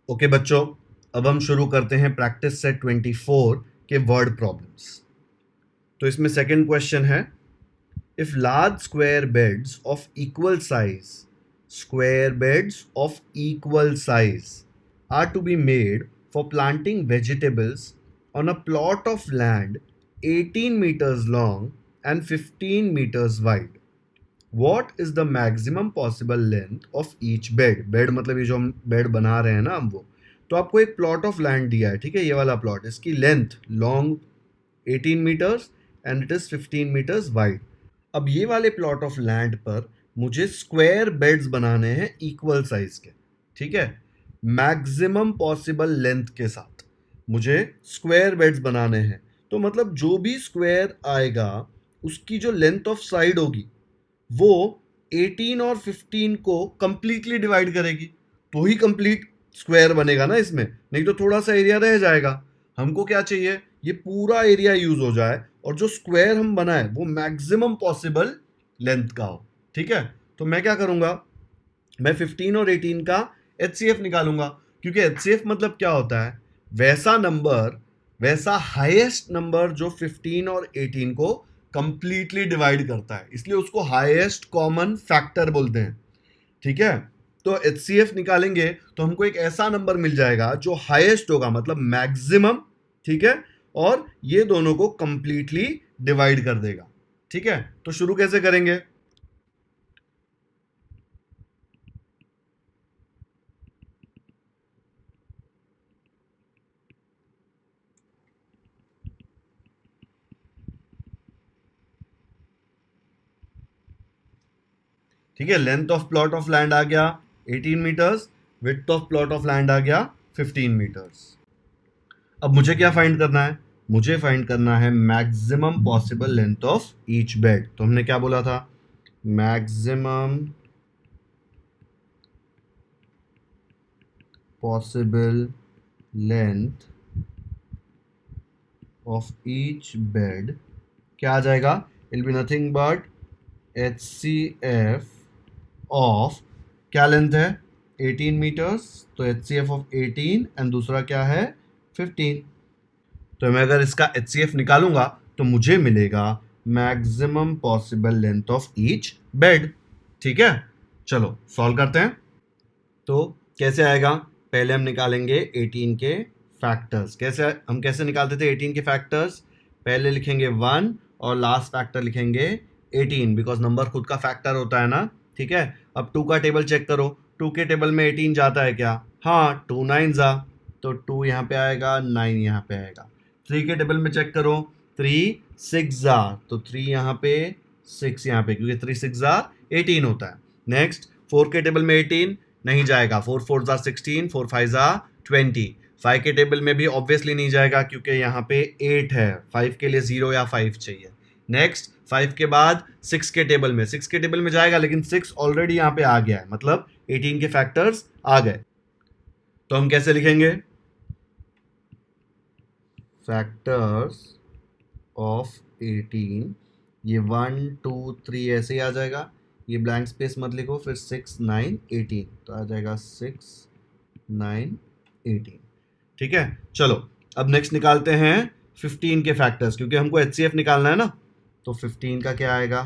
Okay बच्चों, अब हम शुरू करते हैं प्रैक्टिस सेट 24 के वर्ड प्रॉब्लम्स। तो इसमें सेकंड क्वेश्चन है, if large square beds of equal size are to be made for planting vegetables on a plot of land 18 meters long and 15 meters wide, what is the maximum possible length of each bed. Bed मतलब ये जो हम bed बना रहे हैं ना हम वो। तो आपको एक प्लॉट ऑफ लैंड दिया है, ठीक है, ये वाला प्लॉट, इसकी length long 18 metres and it is 15 metres wide. अब ये वाले प्लॉट ऑफ लैंड पर मुझे स्क्वायर बेड्स बनाने हैं इक्वल साइज के, ठीक है, मैक्सिमम पॉसिबल लेंथ के साथ मुझे स्क्वायर बेड्स बनाने हैं। तो मतलब जो भी स्क्वायर आएगा उसकी जो लेंथ ऑफ साइड होगी वो 18 और 15 को कंप्लीटली डिवाइड करेगी, तो ही कंप्लीट स्क्वायर बनेगा ना इसमें, नहीं तो थोड़ा सा एरिया रह जाएगा। हमको क्या चाहिए, ये पूरा एरिया यूज हो जाए और जो स्क्वायर हम बनाए वो मैक्सिमम पॉसिबल लेंथ का हो, ठीक है। तो मैं क्या करूंगा, मैं 15 और 18 का HCF निकालूंगा, क्योंकि HCF मतलब क्या होता है, वैसा नंबर, वैसा हाईएस्ट नंबर जो 15 और 18 को कंप्लीटली डिवाइड करता है, इसलिए उसको हाईएस्ट कॉमन फैक्टर बोलते हैं, ठीक है। तो HCF निकालेंगे तो हमको एक ऐसा नंबर मिल जाएगा जो हाईएस्ट होगा, मतलब मैक्सिमम, ठीक है, और ये दोनों को कंप्लीटली डिवाइड कर देगा, ठीक है। तो शुरू कैसे करेंगे, ठीक है। Length of plot of land आ गया 18 metres, width of plot of land आ गया 15 मीटर्स। अब मुझे क्या फाइंड करना है, मुझे फाइंड करना है maximum possible length of each bed. तो हमने क्या बोला था, maximum possible length of each bed क्या आ जाएगा, it be nothing but HCF of, क्या लेंथ है 18 मीटर्स, तो HCF ऑफ 18 एंड दूसरा क्या है 15। तो मैं अगर इसका HCF निकालूंगा तो मुझे मिलेगा maximum possible length of each bed, ठीक है। चलो सॉल्व करते हैं। तो कैसे आएगा, पहले हम निकालेंगे 18 के फैक्टर्स। कैसे निकालते थे 18 के फैक्टर्स, पहले लिखेंगे 1 और लास्ट फैक्टर लिखेंगे 18, बिकॉज नंबर खुद का फैक्टर होता है ना, ठीक है। अब 2 का टेबल चेक करो, 2 के टेबल में 18 जाता है क्या, हाँ, 2 9 जा, तो 2 यहाँ पे आएगा, 9 यहाँ पे आएगा। 3 के टेबल में चेक करो, 3 6 जा, तो 3 यहाँ पे, 6 यहाँ पे, क्योंकि 3 6 जा 18 होता है। नेक्स्ट 4 के टेबल में 18 नहीं जाएगा, 4 4 जा 16, 4 5 जा 20। 5 के टेबल में भी ऑब्वियसली नहीं जाएगा क्योंकि यहाँ पे 8 है, 5 के लिए 0 या 5 चाहिए। नेक्स्ट 5 के बाद 6 के टेबल में, 6 के टेबल में जाएगा लेकिन 6 ऑलरेडी यहाँ पे आ गया है, मतलब 18 के फैक्टर्स आ गए। तो हम कैसे लिखेंगे, फैक्टर्स ऑफ 18, ये 1 2 3 ऐसे ही आ जाएगा, ये ब्लैंक स्पेस मत लिखो, फिर 6 9 18, तो आ जाएगा 6 9 18, ठीक है। चलो अब नेक्स्ट निकालते हैं 15 के फैक्टर्स, क्योंकि हमको HCF निकालना है ना। तो 15 का क्या आएगा,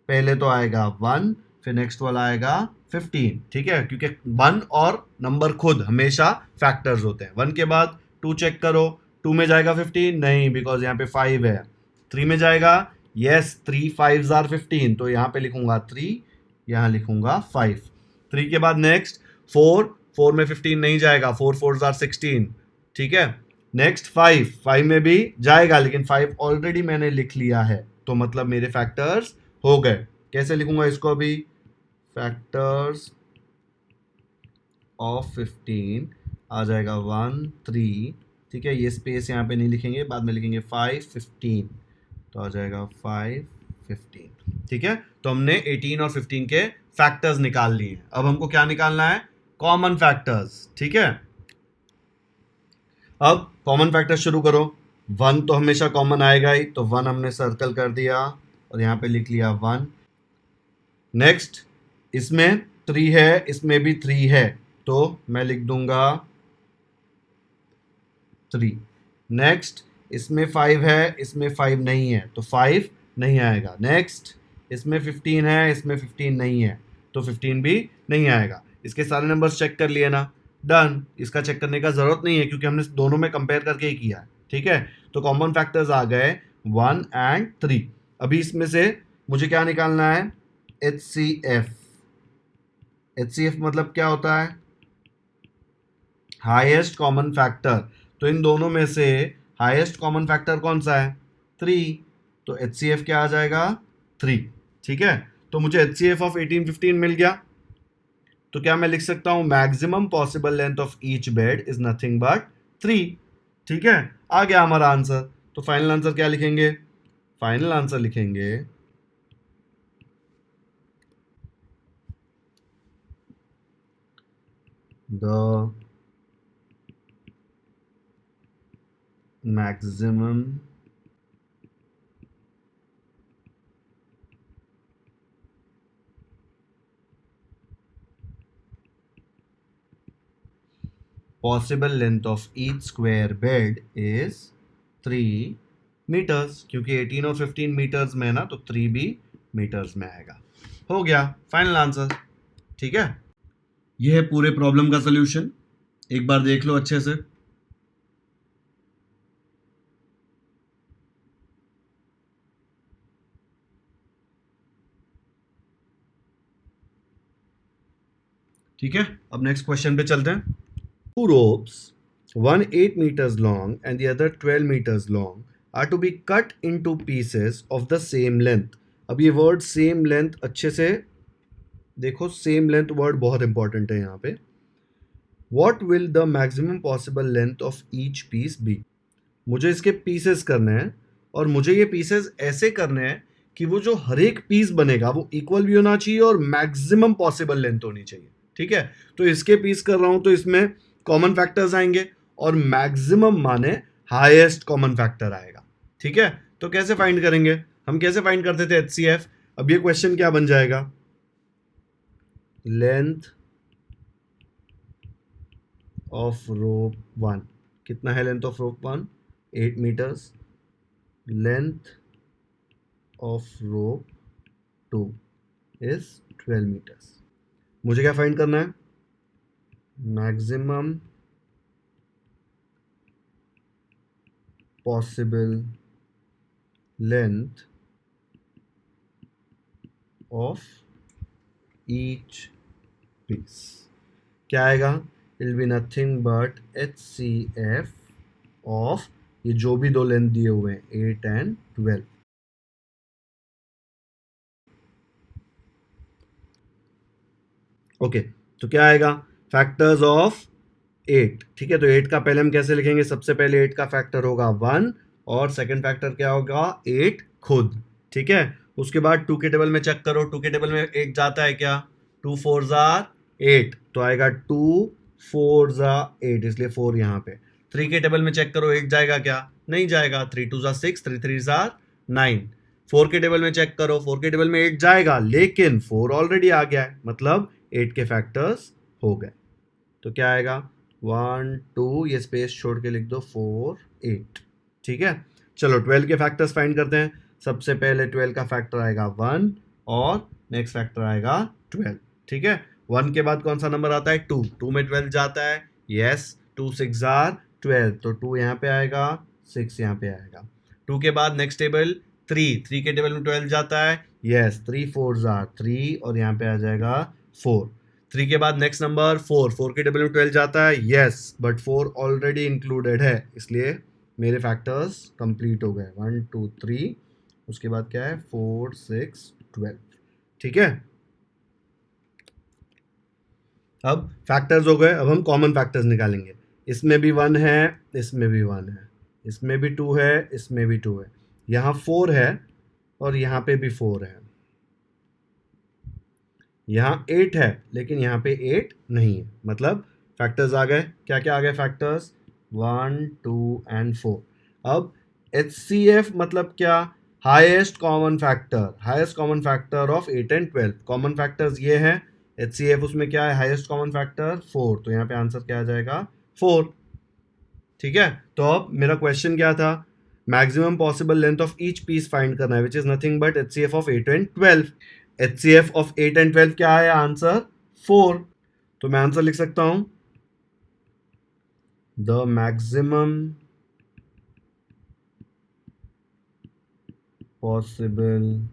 पहले तो आएगा 1, फिर नेक्स्ट वाला आएगा 15, ठीक है, क्योंकि 1 और नंबर खुद हमेशा फैक्टर्स होते हैं। 1 के बाद 2 चेक करो, 2 में जाएगा 15 नहीं, बिकॉज यहाँ पे 5 है। 3 में जाएगा, यस, 3 5 आर 15, तो यहाँ पे लिखूंगा 3, यहाँ लिखूंगा 5। 3 के बाद नेक्स्ट 4, 4 में 15 नहीं जाएगा, 4 4 आर 16, ठीक है। नेक्स्ट 5, 5 में भी जाएगा लेकिन 5 ऑलरेडी मैंने लिख लिया है, तो मतलब मेरे फैक्टर्स हो गए। कैसे लिखूंगा इसको अभी, फैक्टर्स ऑफ 15 आ जाएगा 1 3, ठीक है, ये स्पेस यहाँ पे नहीं लिखेंगे, बाद में लिखेंगे 5 15, तो आ जाएगा 5 15, ठीक है। तो हमने 18 और 15 के फैक्टर्स निकाल लिए। अब हमको क्या निकालना है, कॉमन फैक्टर्स, ठीक है। अब कॉमन फैक्टर शुरू करो, 1 तो हमेशा कॉमन आएगा ही, तो 1 हमने सर्कल कर दिया और यहाँ पे लिख लिया 1। नेक्स्ट इसमें 3 है, इसमें भी 3 है, तो मैं लिख दूंगा 3। नेक्स्ट, इसमें 5 है, इसमें 5 नहीं है तो 5 नहीं आएगा। नेक्स्ट, इसमें 15 है, इसमें 15 नहीं है तो 15 भी नहीं आएगा। इसके सारे नंबर्स चेक कर लिए ना, डन। इसका चेक करने का ज़रूरत नहीं है क्योंकि हमने दोनों में कंपेयर करके ही किया है, ठीक है। तो कॉमन फैक्टर्स आ गए 1 एंड 3। अभी इसमें से मुझे क्या निकालना है, HCF। HCF मतलब क्या होता है, हाईएस्ट कॉमन फैक्टर। तो इन दोनों में से हाईएस्ट कॉमन फैक्टर कौन सा है, 3। तो HCF क्या आ जाएगा, 3, ठीक है। तो मुझे HCF ऑफ 18 15 मिल गया। तो क्या मैं लिख सकता हूं, maximum possible length of each bed is nothing but 3, ठीक है। आ गया हमारा आंसर। तो फाइनल आंसर क्या लिखेंगे, फाइनल आंसर लिखेंगे the maximum possible length of each square bed is 3 metres, क्योंकि 18 और 15 मीटर्स में है ना, तो 3 भी मीटर्स में आएगा। हो गया फाइनल आंसर, ठीक है। यह है पूरे प्रॉब्लम का सोल्यूशन, एक बार देख लो अच्छे से। ठीक है, अब नेक्स्ट क्वेश्चन पे चलते हैं। Two ropes, one 8 meters long and the other 12 meters long, are to be cut into pieces of the same length. अब ये वर्ड सेम लेंथ अच्छे से देखो, सेम लेंथ वर्ड बहुत इंपॉर्टेंट है यहाँ पे। What will the maximum possible length of each piece be? मुझे इसके पीसेस करने हैं और मुझे ये पीसेस ऐसे करने हैं कि वो जो हर एक पीस बनेगा वो इक्वल भी होना चाहिए और मैक्सिमम पॉसिबल लेंथ होनी चाहिए, ठीक है। तो इसके पीस कर रहा हूं तो इसमें कॉमन फैक्टर्स आएंगे और मैक्सिमम माने हाईएस्ट कॉमन फैक्टर आएगा, ठीक है। तो कैसे फाइंड करेंगे, हम कैसे फाइंड करते थे HCF। अब ये क्वेश्चन क्या बन जाएगा, लेंथ ऑफ रोप 1, कितना है length of rope 1, 8 metres. Length of rope 2 is 12 metres. मुझे क्या फाइंड करना है, maximum possible length of each piece. क्या आएगा, it will be nothing but HCF of ये जो भी दो लेंथ दिए हुए हैं 8 एंड 12। ओके, तो क्या आएगा, फैक्टर्स ऑफ 8, ठीक है। तो 8 का पहले हम कैसे लिखेंगे, सबसे पहले 8 का फैक्टर होगा 1 और सेकंड फैक्टर क्या होगा 8 खुद, ठीक है। उसके बाद 2 के टेबल में चेक करो, 2 के टेबल में 8 जाता है क्या, 2 4 8, तो आएगा 2 4 8, इसलिए 4 यहाँ पे। 3 के टेबल में चेक करो 8 जाएगा क्या, नहीं जाएगा, 3 2 6, 3 3 9। 4 के टेबल में चेक करो, 4 के टेबल में 8 जाएगा लेकिन 4 ऑलरेडी आ गया है, मतलब 8 के फैक्टर्स हो गए। तो क्या आएगा 1 2, ये स्पेस छोड़ के लिख दो 4 8, ठीक है। चलो 12 के फैक्टर्स फाइंड करते हैं। सबसे पहले 12 का फैक्टर आएगा 1 और नेक्स्ट फैक्टर आएगा 12, ठीक है। 1 के बाद कौन सा नंबर आता है, 2, 2 में 12 जाता है, यस, 2 6 12, तो 2 यहाँ पे आएगा, 6 यहाँ पे आएगा। 2 के बाद नेक्स्ट टेबल 3, 3 के टेबल में 12 जाता है, यस, 3 4 3 और यहाँ पे आ जाएगा 4। 3 के बाद नेक्स्ट नंबर 4, 4 के टेबल में 12 जाता है, यस, बट 4 ऑलरेडी इंक्लूडेड है, इसलिए मेरे फैक्टर्स कंप्लीट हो गए 1 2 3। उसके बाद क्या है 4 6 12, ठीक है। अब फैक्टर्स हो गए, अब हम कॉमन फैक्टर्स निकालेंगे। इसमें भी 1 है, इसमें भी 1 है, इसमें भी 2 है, इसमें भी 2 है, यहाँ 4 है और यहाँ पे भी 4 है, यहाँ 8 है लेकिन यहाँ पे 8 नहीं है, मतलब फैक्टर्स आ गए। क्या क्या आ गए फैक्टर्स, 1 2 एंड 4। अब HCF मतलब क्या, highest common factor, highest common factor of 8 and 12। Common factors ये हैं, HCF उसमें क्या है, हाईएस्ट कॉमन फैक्टर 4, तो यहाँ पे आंसर क्या आ जाएगा 4, ठीक है, तो अब मेरा क्वेश्चन क्या था, maximum possible length of each piece find करना है, which is nothing but HCF of 8 and 12. HCF of 8 and 12 क्या है, आंसर 4. तो मैं आंसर लिख सकता हूं, the maximum possible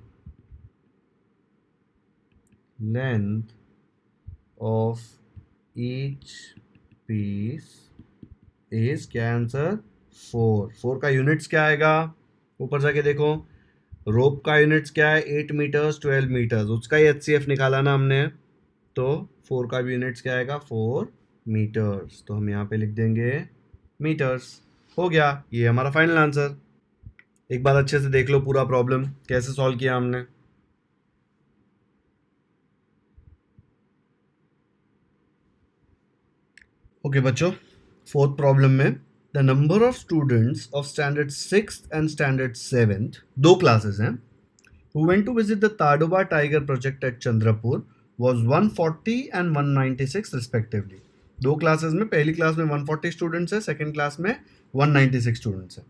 length of each piece is, क्या आंसर 4. 4 का यूनिट्स क्या आएगा, ऊपर जाके देखो, रोप का यूनिट्स क्या है, 8 मीटर्स 12 मीटर्स, उसका ही HCF निकाला ना हमने, तो 4 का भी यूनिट्स क्या आएगा, 4 मीटर्स. तो हम यहाँ पे लिख देंगे मीटर्स. हो गया, ये हमारा फाइनल आंसर. एक बार अच्छे से देख लो पूरा प्रॉब्लम कैसे सॉल्व किया हमने. ओके बच्चों, फोर्थ प्रॉब्लम में the number of students of standard 6th and standard 7th, दो क्लासेस हैं, who went to visit the Tadoba Tiger Project at Chandrapur was 140 and 196 respectively. दो क्लासेस में, पहली क्लास में 140 स्टूडेंट्स है, सेकेंड क्लास में 196 students है.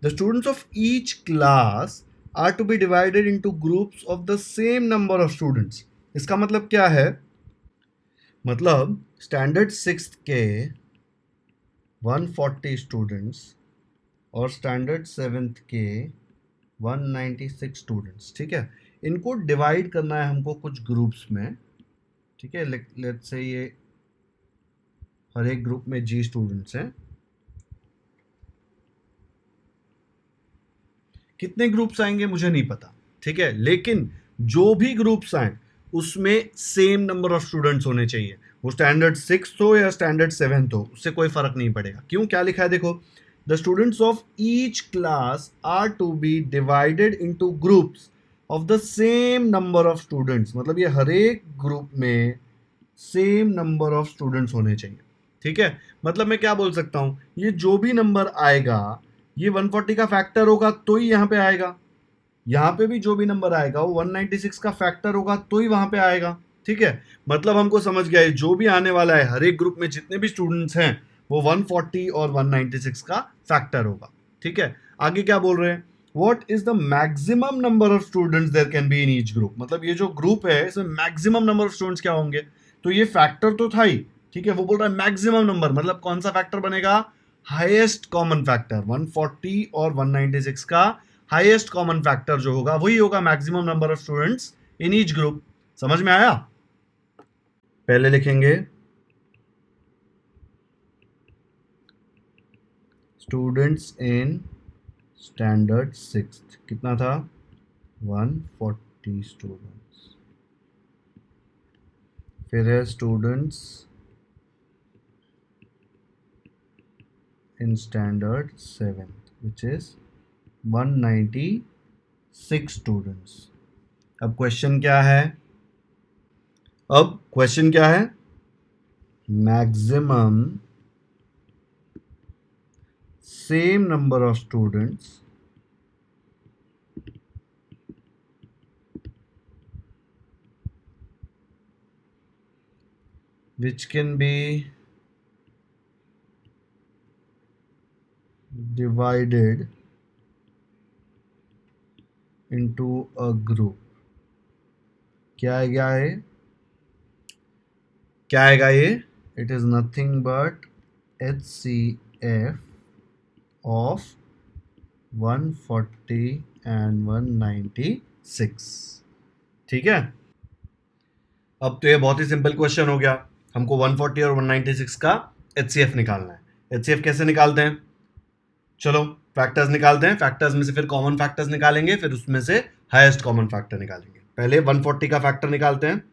The students of each class are to be divided into groups of the same number of students. इसका मतलब क्या है, मतलब स्टैंडर्ड 6th के 140 स्टूडेंट्स और स्टैंडर्ड 7th के 196 स्टूडेंट्स, ठीक है, इनको डिवाइड करना है हमको कुछ ग्रुप्स में. ठीक है, लेट्स से ये हर एक ग्रुप में G स्टूडेंट्स हैं. कितने ग्रुप्स आएंगे मुझे नहीं पता, ठीक है, लेकिन जो भी ग्रुप्स आए उसमें सेम नंबर ऑफ स्टूडेंट्स होने चाहिए. वो स्टैंडर्ड 6 हो या स्टैंडर्ड 7 हो, उससे कोई फर्क नहीं पड़ेगा. क्यों, क्या लिखा है देखो, the students of each class are to be divided into groups of the same number of students. मतलब ये हर एक ग्रुप में सेम नंबर ऑफ स्टूडेंट्स होने चाहिए. ठीक है, मतलब मैं क्या बोल सकता हूं, ये जो भी नंबर आएगा ये 140 का फैक्टर होगा तो ही यहाँ पे आएगा, यहाँ पे भी जो भी नंबर आएगा वो 196 का फैक्टर होगा तो ही वहां पे आएगा. ठीक है, मतलब हमको समझ गया है, जो भी आने वाला है हर एक ग्रुप में जितने भी स्टूडेंट्स हैं वो 140 और 196 का फैक्टर होगा. ठीक है, आगे क्या बोल रहे हैं, what is the maximum number of students there can be in each group. मतलब ये जो ग्रुप है इसमें मैक्सिमम नंबर ऑफ स्टूडेंट्स क्या होंगे, तो ये फैक्टर तो था ही. ठीक है, वो बोल रहा है मैक्सिमम नंबर, मतलब कौन सा फैक्टर बनेगा, हाईएस्ट कॉमन फैक्टर. 140 और 196 का हाईएस्ट कॉमन फैक्टर जो होगा वही होगा maximum number of students in each group. समझ में आया. पहले लिखेंगे स्टूडेंट्स इन स्टैंडर्ड 6th, कितना था 140 स्टूडेंट्स. फिर है students in standard 7th which is 196 students. अब क्वेश्चन क्या है, maximum same number of students which can be divided into a group. क्या आएगा ये, it is nothing but HCF of 140 and 196. ठीक है, अब तो ये बहुत ही सिंपल क्वेश्चन हो गया. हमको 140 और 196 का HCF निकालना है. HCF कैसे निकालते हैं, चलो फैक्टर्स निकालते हैं. फैक्टर्स में से फिर कॉमन फैक्टर्स निकालेंगे, फिर उसमें से हाईएस्ट कॉमन फैक्टर निकालेंगे. पहले 140 का फैक्टर निकालते हैं.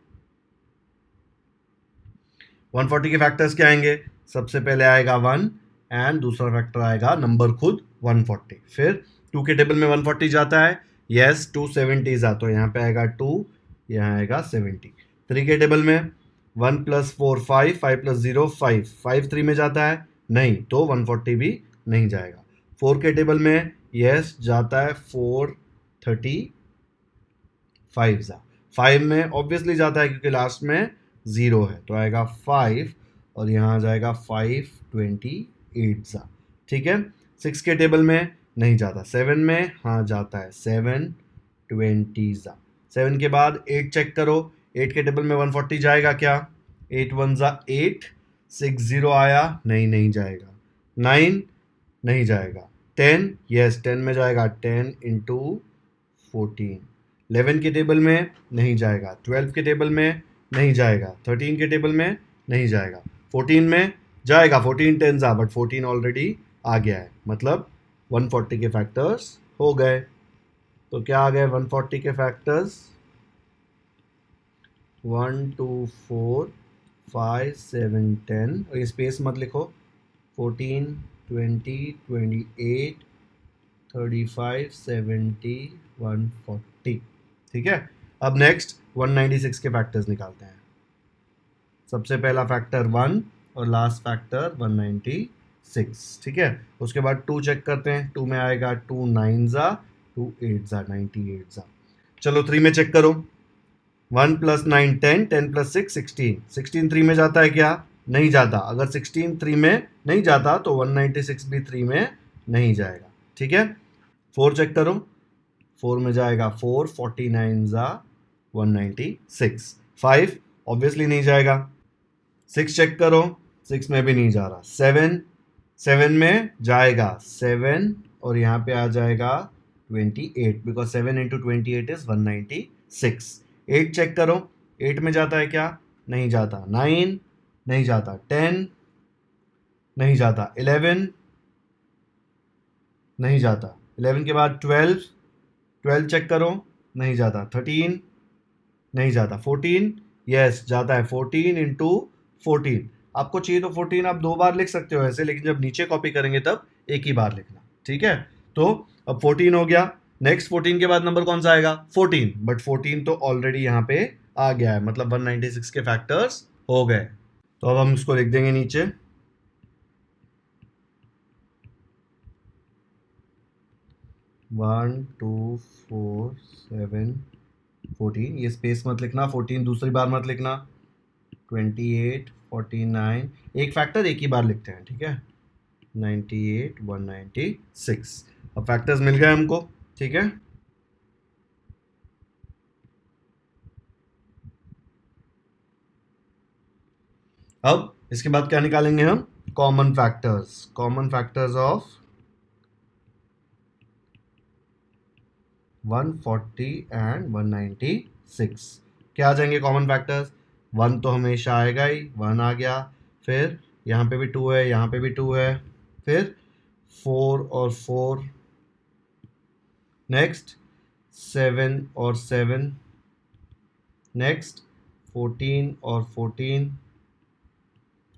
140 के फैक्टर्स क्या आएंगे, सबसे पहले आएगा 1 एंड दूसरा फैक्टर आएगा नंबर खुद 140. फिर 2 के टेबल में 140 जाता है, यस 270 जा, तो यहाँ पे आएगा 2, यहाँ आएगा 70. 3 के टेबल में 1 + 4 5, 5 + 0 5, 5 3 में जाता है नहीं, तो 140 भी नहीं जाएगा. 4 के टेबल में यस जाता है 435 जा, 5 में ऑब्वियसली जाता है क्योंकि लास्ट में 0 है, तो आएगा 5 और यहाँ आ जाएगा 528 जा. ठीक है। 6 के टेबल में नहीं जाता, 7 में हाँ जाता है, 7 20 जा। 7 के बाद 8 चेक करो, 8 के टेबल में 140 जाएगा क्या? 8 1 जा 8, 6 0 आया, नहीं नहीं जाएगा। 9 नहीं जाएगा। 10 यस 10 में जाएगा, 10 इंटू 14। 11 के टेबल में नहीं जाएगा, 12 के टेबल में नहीं जाएगा, 13 के टेबल में नहीं जाएगा, 14 में जाएगा। 14 टेन जा, बट 14 ऑलरेडी आ गया है, मतलब 140 के फैक्टर्स हो गए। तो क्या आ गए 140 के फैक्टर्स? 1 2 4 5 7 10, और ये स्पेस मत लिखो। 14 20 28 35 70 140। ठीक है। अब नेक्स्ट 196 के फैक्टर्स निकालते हैं। सबसे पहला फैक्टर 1 और लास्ट फैक्टर 196। ठीक है। उसके बाद 2 चेक करते हैं। 2 में आएगा 2 9 जा, 2 8 जा, 98 जा। चलो 3 में चेक करो। 1 प्लस 9 10, 10 प्लस 6 16। 16 3 में जाता है क्या? नहीं जाता। अगर 16 3 में नहीं जाता तो 196 भी 3 में नहीं जाएगा। ठीक है। 4 चेक करो। 4 में जाएगा 4, 49 जा 196। 5 ऑब्वियसली नहीं जाएगा। 6 चेक करो, 6 में भी नहीं जा रहा। 7, 7 में जाएगा 7, और यहाँ पे आ जाएगा 28, बिकॉज 7 इंटू 28 इज 196। 8 चेक करो, 8 में जाता है क्या? नहीं जाता। 9 नहीं जाता। 10 नहीं जाता। 11 नहीं जाता। 11 के बाद 12, 12 चेक करो, नहीं जाता। 13 नहीं जाता। 14 यस जाता है। 14 इंटू 14, आपको चाहिए तो 14 आप 2 बार लिख सकते हो ऐसे, लेकिन जब नीचे कॉपी करेंगे तब एक ही बार लिखना। ठीक है। तो अब 14 हो गया। नेक्स्ट 14 के बाद नंबर कौन सा आएगा? 14, बट 14 तो ऑलरेडी यहाँ पे आ गया है, मतलब 196 के फैक्टर्स हो गए। तो अब हम इसको लिख देंगे नीचे। 1 2 4 7 14, ये स्पेस मत लिखना। 14 दूसरी बार मत लिखना। 28 49, एक फैक्टर एक ही बार लिखते हैं। ठीक है। 98 196। अब फैक्टर्स मिल गए हमको। ठीक है। अब इसके बाद क्या निकालेंगे हम? Common factors. Common factors of 140 and 196 क्या आ जाएंगे कॉमन फैक्टर्स? 1 तो हमेशा आएगा ही, 1 आ गया। फिर यहाँ पे भी 2 है, यहाँ पे भी 2 है। फिर 4 और 4, नेक्स्ट 7 और 7, नेक्स्ट 14 और 14,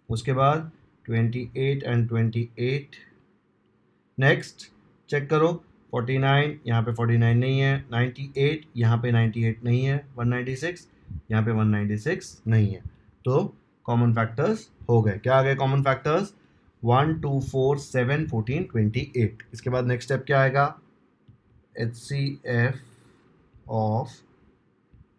उसके बाद 28 एंड 28, नेक्स्ट चेक करो। 49 यहाँ पे 49 नहीं है, 98 यहाँ पे 98 नहीं है, 196 यहाँ पे 196 नहीं है। तो कॉमन फैक्टर्स हो गए। क्या आ गए कॉमन फैक्टर्स? 1 2 4 7 14 28। इसके बाद नेक्स्ट स्टेप क्या आएगा? HCF of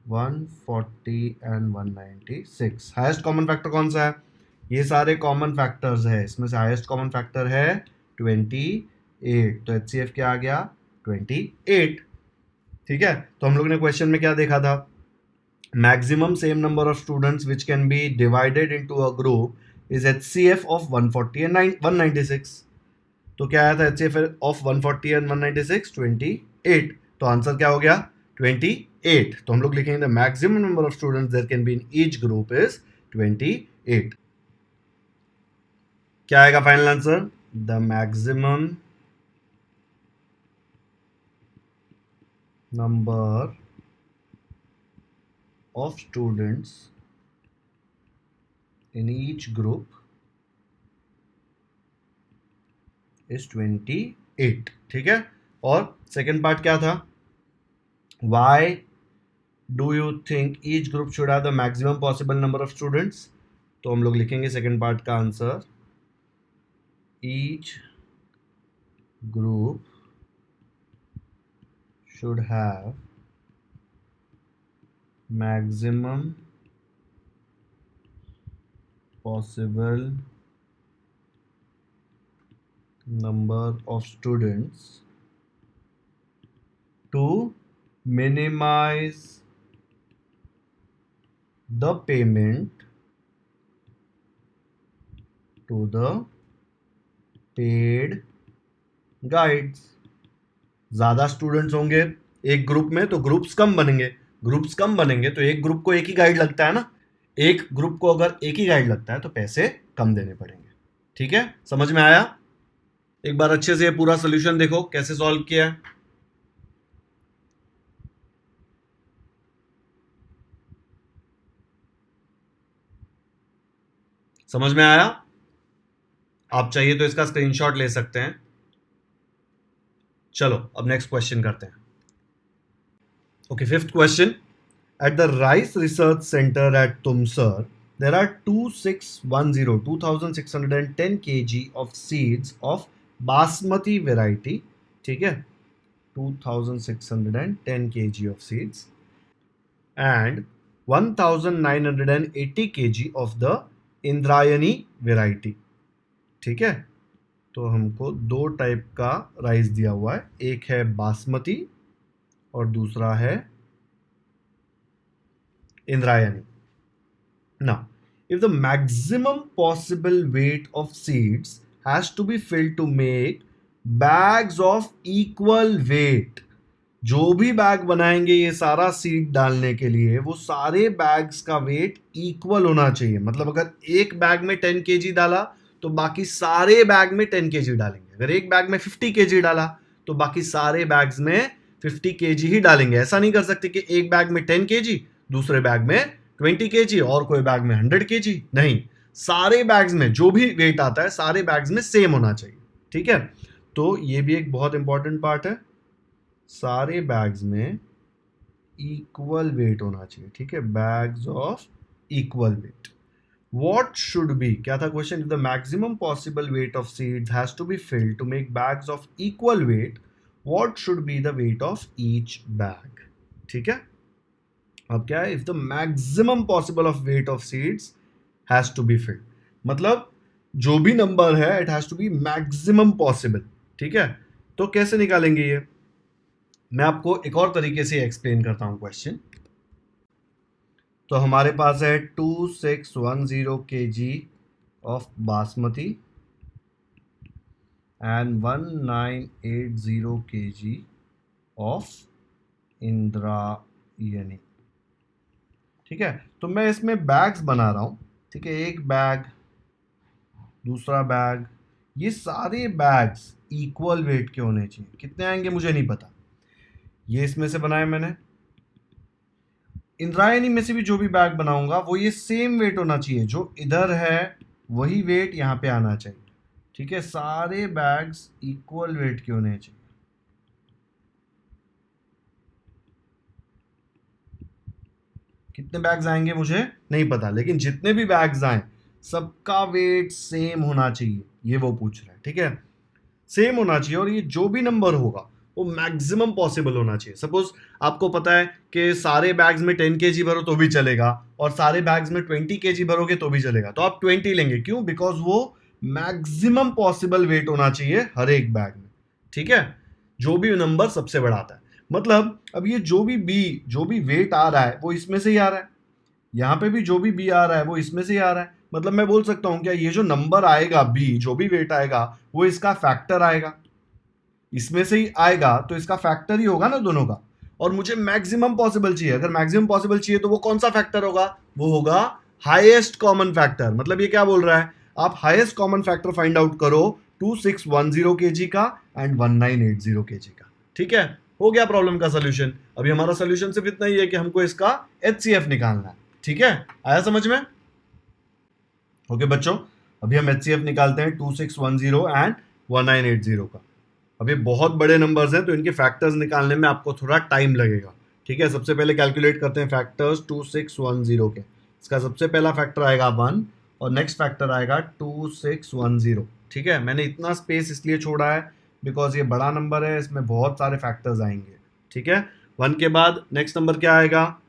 140 and 196। Highest common factor कौन सा है? ये सारे कॉमन फैक्टर्स है, इसमें से हाईएस्ट कॉमन फैक्टर है 28। तो HCF क्या आ गया? 28। ठीक है। तो हम लोग ने क्वेश्चन में क्या देखा था? Maximum same number of students which can be divided into a group is HCF of 140 and 196। तो क्या आया था HCF ऑफ 140 एंड 196? 28। तो आंसर क्या हो गया? 28। तो हम लोग लिखेंगे the maximum number of students there can be in each group is 28। क्या आएगा final answer? The maximum number of students in each group is 28। ठीक है। और सेकेंड पार्ट क्या था? Why do you think each group should have the maximum possible number of students? तो हम लोग लिखेंगे सेकेंड पार्ट का answer, each group should have maximum possible number of students to minimize the payment to the paid guides. ज्यादा students होंगे एक group में तो ग्रुप्स कम बनेंगे, ग्रुप्स कम बनेंगे तो एक ग्रुप को एक ही गाइड लगता है ना, एक ग्रुप को अगर एक ही गाइड लगता है तो पैसे कम देने पड़ेंगे। ठीक है, समझ में आया? एक बार अच्छे से पूरा सोल्यूशन देखो कैसे सॉल्व किया है। समझ में आया? आप चाहिए तो इसका स्क्रीनशॉट ले सकते हैं। चलो अब नेक्स्ट क्वेश्चन करते हैं। Okay, fifth question. At the rice research centre at Tumsar there are 2610 kg of seeds of basmati variety. ठीक है, 2610 kg of seeds and 1980 kg of the Indrayani variety. ठीक है, तो हमको दो टाइप का राइस दिया हुआ है, एक है बासमती और दूसरा है Indrayani. Now, if the maximum possible weight of seeds has to be filled to make bags of equal weight, जो भी बैग बनाएंगे ये सारा सीड डालने के लिए वो सारे बैग्स का वेट इक्वल होना चाहिए. मतलब अगर एक बैग में 10 kg डाला तो बाकी सारे बैग में 10 kg डालेंगे. अगर एक बैग में 50 kg डाला तो बाकी सारे बैग्स में 50 kg ही डालेंगे. ऐसा नहीं कर सकते कि एक बैग में 10 kg, दूसरे बैग में 20 kg और कोई बैग में 100 kg. नहीं, सारे बैग्स में जो भी वेट आता है सारे बैग्स में सेम होना चाहिए. ठीक है, तो ये भी एक बहुत इंपॉर्टेंट पार्ट है, सारे बैग्स में इक्वल वेट होना चाहिए. ठीक है, bags of equal weight. What should be, क्या था question? The maximum possible weight of seeds has to be filled to make bags of equal weight. What should be the weight of each bag? ठीक है, अब क्या है? If the maximum possible of weight of seeds has to be filled, मतलब जो भी number है it has to be maximum possible. ठीक है, तो कैसे निकालेंगे ये? मैं आपको एक और तरीके से एक्सप्लेन करता हूं क्वेश्चन. तो हमारे पास है 2610 kg of basmati and 1980 kg of Indrayani. ठीक है, तो मैं इसमें बैग्स बना रहा हूं. ठीक है, एक बैग, दूसरा बैग, ये सारे बैग्स इक्वल वेट के होने चाहिए. कितने आएंगे मुझे नहीं पता, ये इसमें से बनाए मैंने. इंद्रायणी में से भी जो भी बैग बनाऊंगा वो ये सेम वेट होना चाहिए, जो इधर है वही वेट यहाँ पे आना चाहिए. ठीक है, सारे बैग्स इक्वल वेट के होने चाहिए. कितने बैग्स आएंगे मुझे नहीं पता, लेकिन जितने भी बैग्स आए सबका वेट सेम होना चाहिए, ये वो पूछ रहा है. ठीक है, सेम होना चाहिए और ये जो भी नंबर होगा वो मैक्सिमम पॉसिबल होना चाहिए. सपोज आपको पता है कि सारे बैग्स में 10 kg भरो तो भी चलेगा और सारे बैग्स में 20 kg भरोगे तो भी चलेगा, तो आप 20 लेंगे. क्यों? बिकॉज वो मैक्सिमम पॉसिबल वेट होना चाहिए हर एक बैग में. ठीक है, जो भी नंबर सबसे बड़ा आता है. मतलब अब ये जो भी वेट आ रहा है वो इसमें से ही आ रहा है, यहाँ पे भी जो भी आ रहा है वो इसमें से ही आ रहा है. मतलब मैं बोल सकता हूं क्या ये जो नंबर आएगा बी, जो भी वेट आएगा वो इसका फैक्टर आएगा, इसमें से ही आएगा तो इसका फैक्टर ही होगा ना दोनों का. और मुझे मैक्सिमम पॉसिबल चाहिए. अगर मैक्सिमम पॉसिबल चाहिए तो वो कौन सा फैक्टर होगा? वो होगा हाईएस्ट कॉमन फैक्टर. मतलब ये क्या बोल रहा है? आप highest common factor find out करो 2610 kg का एंड 1980 kg का. ठीक है, हो गया प्रॉब्लम का सोल्यूशन. अभी हमारा सोल्यूशन सिर्फ इतना ही है कि हमको इसका HCF निकालना है. ठीक है, आया समझ में? ओके बच्चों, अभी हम HCF निकालते हैं 2610 एंड 1980 का. अभी बहुत बड़े नंबर्स हैं तो इनके फैक्टर्स निकालने में आपको थोड़ा टाइम लगेगा. ठीक है, सबसे पहले कैलकुलेट करते हैं फैक्टर्स 2610 के. इसका सबसे पहला फैक्टर आएगा 1 और नेक्स्ट फैक्टर आएगा 2610. ठीक है, मैंने इतना स्पेस इसलिए छोड़ा है बिकॉज ये बड़ा नंबर है, इसमें बहुत सारे फैक्टर्स आएंगे. ठीक है, 1 के बाद नेक्स्ट नंबर क्या आएगा?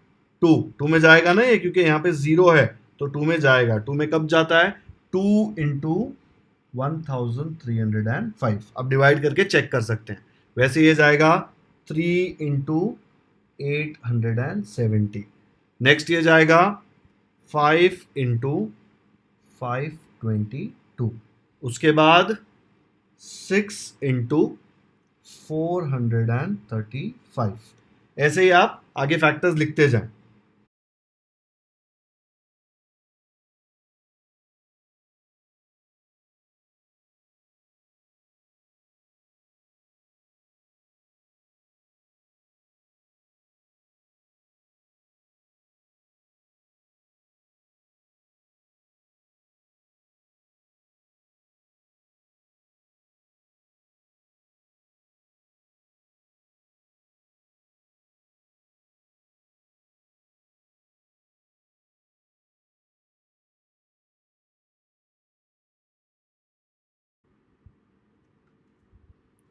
2 में जाएगा ना ये, क्योंकि यहाँ पे 0 है तो 2 में जाएगा. 2 में कब जाता है? 2 इंटू 1305। अब डिवाइड करके चेक कर सकते हैं। वैसे ये जाएगा 3 into 870। नेक्स्ट ये जाएगा 5 into 522। उसके बाद 6 into 435। ऐसे ही आप आगे फैक्टर्स लिखते जाएं।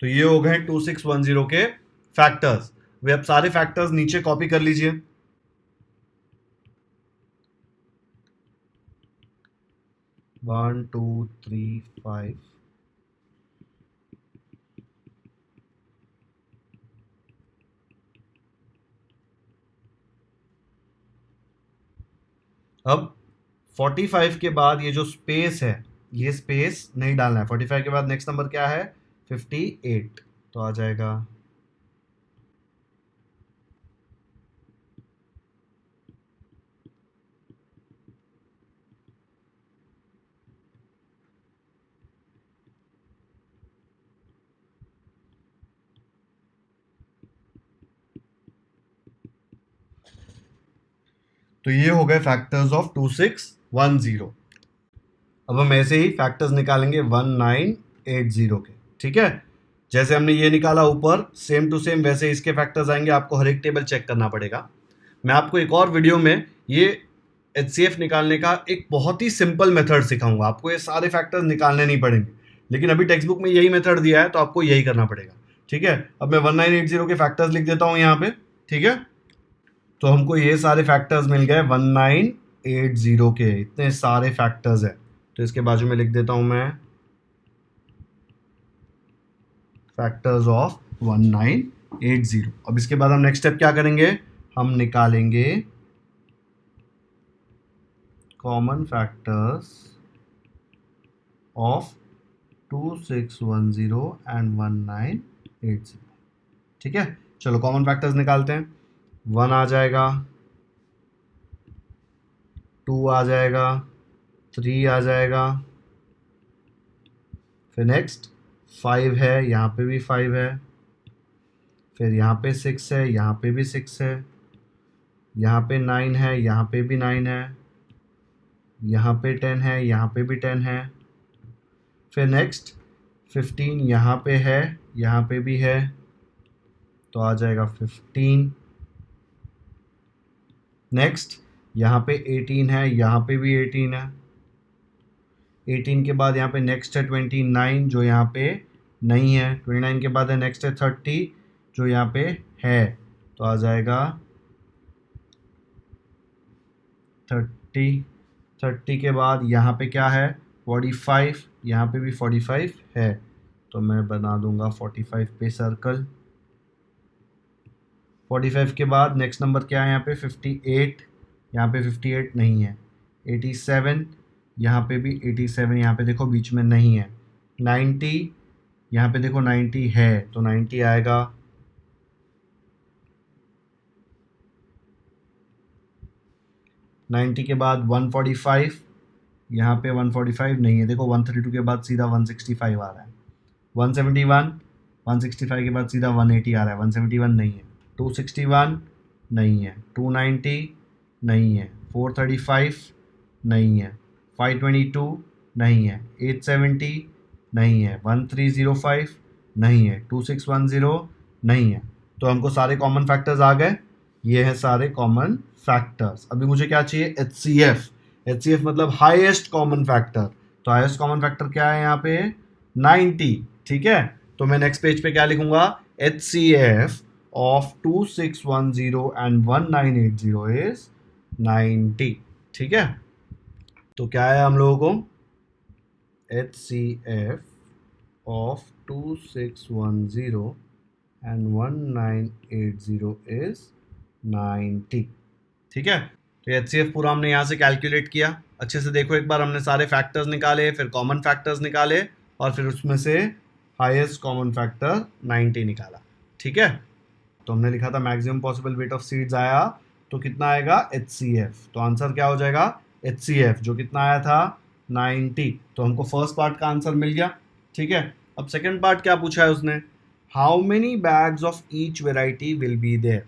तो ये हो गए 2610 के फैक्टर्स। वे अब सारे फैक्टर्स नीचे कॉपी कर लीजिए। 1 2 3 5। अब 45 के बाद ये जो स्पेस है, ये स्पेस नहीं डालना है। 45 के बाद नेक्स्ट नंबर क्या है? 58। तो आ जाएगा तो ये हो गए फैक्टर्स ऑफ 2610। अब हम ऐसे ही फैक्टर्स निकालेंगे 1980 के। ठीक है, जैसे हमने ये निकाला ऊपर, सेम टू सेम वैसे इसके फैक्टर्स आएंगे। आपको हर एक टेबल चेक करना पड़ेगा। मैं आपको एक और वीडियो में ये HCF निकालने का एक बहुत ही सिंपल मेथड सिखाऊंगा। आपको ये सारे फैक्टर्स निकालने नहीं पड़ेंगे, लेकिन अभी टेक्स्ट बुक में यही मेथड दिया है तो आपको यही करना पड़ेगा। ठीक है, अब मैं 1980 के फैक्टर्स लिख देता हूँ यहाँ पे। ठीक है, तो हमको ये सारे फैक्टर्स मिल गए 1980 के। इतने सारे फैक्टर्स है, तो इसके बाजू में लिख देता हूँ मैं फैक्टर्स ऑफ 1980। अब इसके बाद हम नेक्स्ट स्टेप क्या करेंगे? हम निकालेंगे कॉमन फैक्टर्स ऑफ 2610 एंड 1980। ठीक है, चलो कॉमन फैक्टर्स निकालते हैं। 1 आ जाएगा, 2 आ जाएगा, 3 आ जाएगा, फिर नेक्स्ट 5 है, यहाँ पे भी 5 है, फिर यहाँ पे 6 है, यहाँ पे भी 6 है, यहाँ पे 9 है, यहाँ पे भी 9 है, यहाँ पे 10 है, यहाँ पे भी 10 है, फिर नेक्स्ट 15 यहाँ पे है, यहाँ पे भी है, तो आ जाएगा 15। नेक्स्ट यहाँ पे 18 है, यहाँ पे भी 18 है। 18 के बाद यहाँ पे नेक्स्ट है 29 जो यहाँ पे नहीं है। 29 के बाद है नेक्स्ट है 30 जो यहाँ पे है, तो आ जाएगा 30। 30 के बाद यहाँ पे क्या है? 45। यहाँ पे भी 45 है, तो मैं बना दूंगा 45 पे सर्कल। 45 के बाद नेक्स्ट नंबर क्या है? यहाँ पे 58। यहाँ पे 58 नहीं है। 87, यहाँ पे भी 87, यहाँ पे देखो बीच में नहीं है। 90, यहाँ पे देखो 90 है, तो 90 आएगा। 90 के बाद 145, यहाँ पे 145 नहीं है। देखो 132 के बाद सीधा 165 आ रहा है। 171, 165 के बाद सीधा 180 आ रहा है। 171 नहीं है। 261 नहीं है। 290 नहीं है। 435 नहीं है। 522 नहीं है। 870 नहीं है। 1305 नहीं है। 2610 नहीं है। तो हमको सारे कॉमन फैक्टर्स आ गए। ये है सारे कॉमन फैक्टर्स। अभी मुझे क्या चाहिए? HCF। HCF मतलब हाईएस्ट कॉमन फैक्टर। तो हाईएस्ट कॉमन फैक्टर क्या है यहाँ पे? 90। ठीक है, तो मैं नेक्स्ट पेज पे क्या लिखूंगा? HCF of 2610 and 1980 is 90। ठीक है, तो क्या है हम लोगों को? HCF of 2610 and 1980 is 90. ठीक है, तो HCF पूरा हमने यहाँ से कैलकुलेट किया. अच्छे से देखो एक बार, हमने सारे फैक्टर्स निकाले, फिर कॉमन फैक्टर्स निकाले और फिर उसमें से हाईएस्ट कॉमन फैक्टर 90 निकाला. ठीक है, तो हमने लिखा था maximum possible weight of seeds आया तो कितना आएगा HCF. तो आंसर क्या हो जाएगा HCF, जो कितना आया था 90. तो हमको फर्स्ट पार्ट का आंसर मिल गया. ठीक है, अब सेकंड पार्ट क्या पूछा है उसने, how many bags of each variety will be there.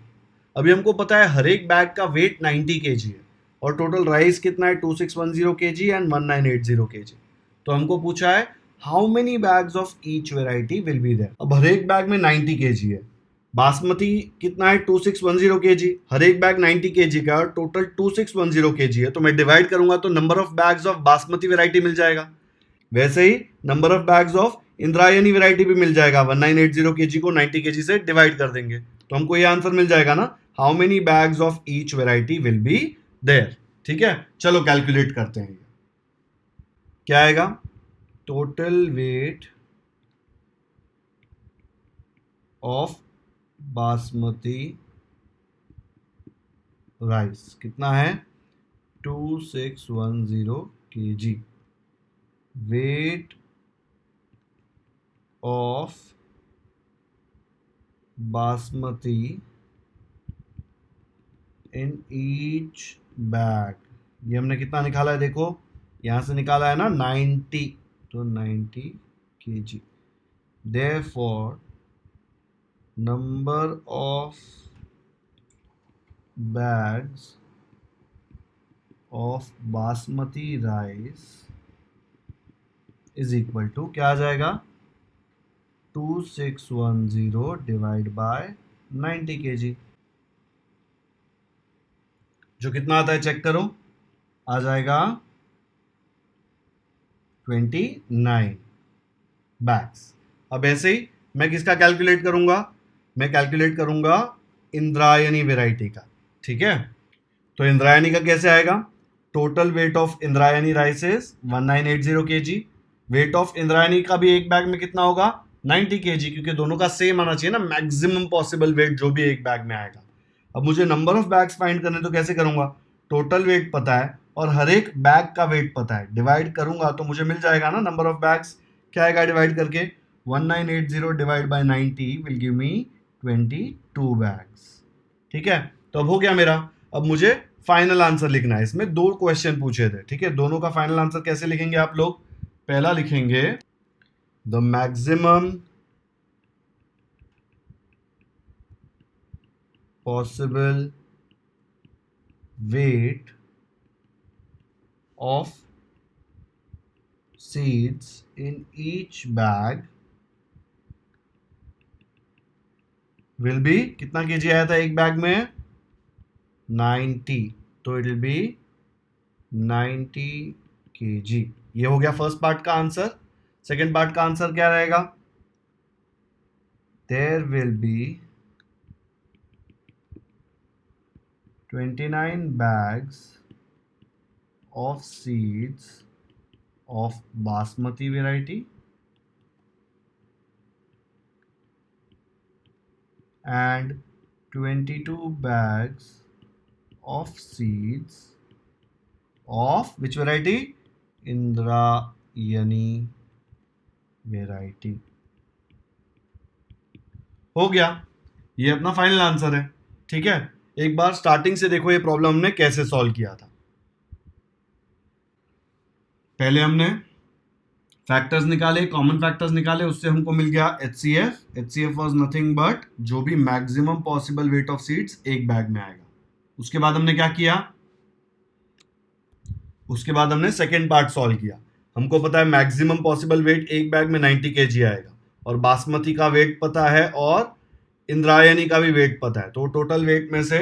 अभी हमको पता है हर एक बैग का वेट 90 kg है और टोटल राइस कितना है 2610 kg एंड 1980 kg. तो हमको पूछा है how many bags of each variety will be there. अब हर एक बैग में 90 kg है, बासमती कितना है 2610 kg, हर एक बैग 90 kg का और टोटल 2610 kg है. तो मैं डिवाइड करूंगा तो number of bags of basmati variety मिल जाएगा. वैसे ही number of bags of Indrayani variety भी मिल जाएगा. 1980 kg को 90 kg से डिवाइड कर देंगे तो हमको ये आंसर मिल जाएगा ना, how many bags of each variety will be there. ठीक है, चलो कैलकुलेट करते हैं. क्या आएगा, total weight of basmati rice कितना है 2610 kg. Weight of basmati in each bag, ये हमने कितना निकाला है, देखो यहां से निकाला है ना 90, तो 90 kg. Therefore number of bags of basmati rice is equal to क्या आ जाएगा 2610 डिवाइड बाय 90 kg. जो कितना आता है चेक करो, आ जाएगा 29 बैग्स. अब ऐसे ही मैं किसका कैलकुलेट करूंगा, मैं कैलकुलेट करूंगा इंद्रायणी वेराइटी का. ठीक है, तो इंद्रायणी का कैसे आएगा, total weight of Indrayani rice is 1980 kg. Weight of Indrayani का भी एक बैग में कितना होगा 90 kg, क्योंकि दोनों का सेम आना चाहिए ना, मैक्सिमम पॉसिबल वेट जो भी एक बैग में आएगा. अब मुझे नंबर ऑफ बैग्स फाइंड करने, तो कैसे करूंगा, टोटल वेट पता है और हर एक बैग का वेट पता है, डिवाइड करूंगा तो मुझे मिल जाएगा ना नंबर ऑफ बैग्स. क्या आएगा डिवाइड करके, 1980 divide by 90 will give me 22 bags. ठीक है, तो अब हो गया मेरा. अब मुझे फाइनल आंसर लिखना है. इसमें 2 क्वेश्चन पूछे थे. ठीक है, दोनों का फाइनल आंसर कैसे लिखेंगे आप लोग, पहला लिखेंगे the maximum possible weight of seeds in each bag will be, कितना केजी आया था एक बैग में 90, तो इट विल बी 90 kg. ये हो गया फर्स्ट पार्ट का आंसर. सेकेंड पार्ट का आंसर क्या रहेगा, there will be 29 bags of seeds of basmati variety and 22 bags of seeds of which variety, Indrayani variety. हो गया, ये अपना फाइनल आंसर है. ठीक है, एक बार स्टार्टिंग से देखो ये प्रॉब्लम हमने कैसे सॉल्व किया था. पहले हमने फैक्टर्स निकाले, कॉमन फैक्टर्स निकाले, उससे हमको मिल गया HCF. HCF was nothing but जो भी maximum possible weight of seeds एक बैग में आएगा. उसके बाद हमने क्या किया, उसके बाद हमने सेकेंड पार्ट सॉल्व किया. हमको पता है मैक्सिमम पॉसिबल वेट एक बैग में 90 kg आएगा और बासमती का वेट पता है और इंद्रायणी का भी वेट पता है. तो टोटल वेट में से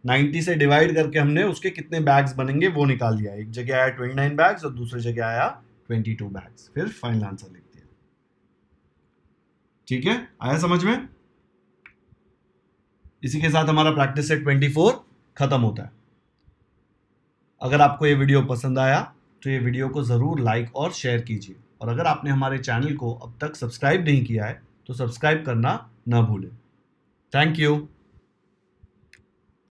90 से डिवाइड करके हमने उसके कितने बैग्स बनेंगे वो निकाल दिया. एक जगह आया 29 बैग्स और दूसरी जगह आया 22 बैग्स. फिर फाइनल आंसर लिख दिया. ठीक है, आया समझ में. इसी के साथ हमारा प्रैक्टिस सेट 24 खत्म होता है. अगर आपको ये वीडियो पसंद आया तो ये वीडियो को ज़रूर लाइक और शेयर कीजिए. और अगर आपने हमारे चैनल को अब तक सब्सक्राइब नहीं किया है तो सब्सक्राइब करना ना भूलें। Thank you.